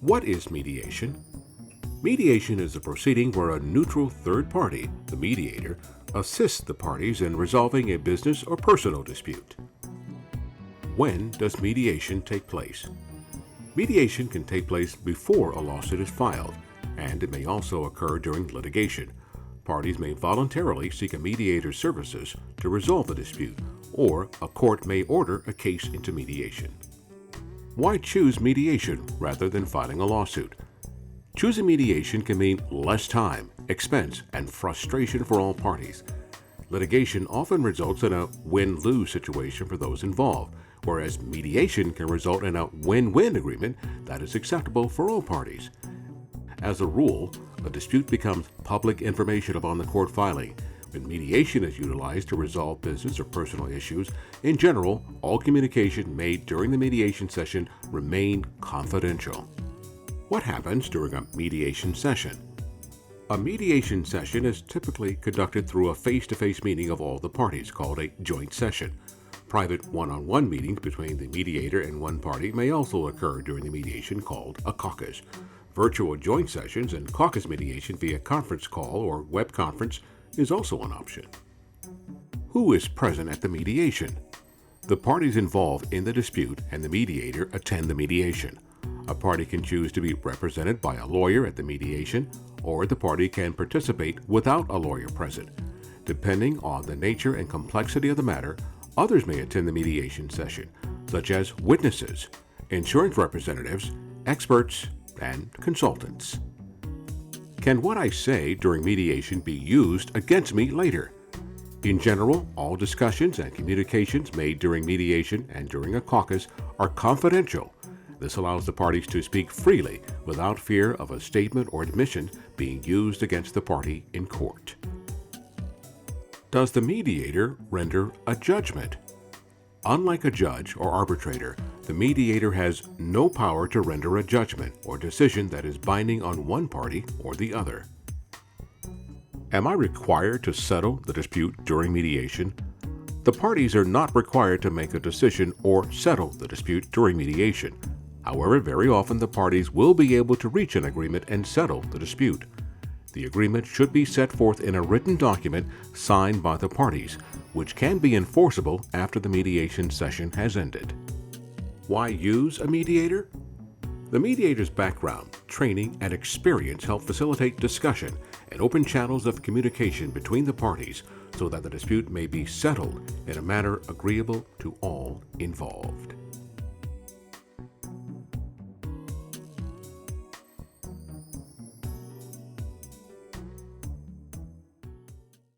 What is mediation? Mediation is a proceeding where a neutral third party, the mediator, assists the parties in resolving a business or personal dispute. When does mediation take place? Mediation can take place before a lawsuit is filed, and it may also occur during litigation. Parties may voluntarily seek a mediator's services to resolve a dispute, or a court may order a case into mediation. Why choose mediation rather than filing a lawsuit? Choosing mediation can mean less time, expense, and frustration for all parties. Litigation often results in a win-lose situation for those involved, whereas mediation can result in a win-win agreement that is acceptable for all parties. As a rule, a dispute becomes public information upon the court filing. When mediation is utilized to resolve business or personal issues, in general, all communication made during the mediation session remain confidential. What happens during a mediation session? A mediation session is typically conducted through a face-to-face meeting of all the parties called a joint session. Private one-on-one meetings between the mediator and one party may also occur during the mediation called a caucus. Virtual joint sessions and caucus mediation via conference call or web conference is also an option. Who is present at the mediation? The parties involved in the dispute and the mediator attend the mediation. A party can choose to be represented by a lawyer at the mediation, or the party can participate without a lawyer present. Depending on the nature and complexity of the matter, others may attend the mediation session, such as witnesses, insurance representatives, experts, and consultants. Can what I say during mediation be used against me later? In general, all discussions and communications made during mediation and during a caucus are confidential. This allows the parties to speak freely without fear of a statement or admission being used against the party in court. Does the mediator render a judgment? Unlike a judge or arbitrator, the mediator has no power to render a judgment or decision that is binding on one party or the other. Am I required to settle the dispute during mediation? The parties are not required to make a decision or settle the dispute during mediation. However, very often the parties will be able to reach an agreement and settle the dispute. The agreement should be set forth in a written document signed by the parties, which can be enforceable after the mediation session has ended. Why use a mediator? The mediator's background, training, and experience help facilitate discussion and open channels of communication between the parties so that the dispute may be settled in a manner agreeable to all involved.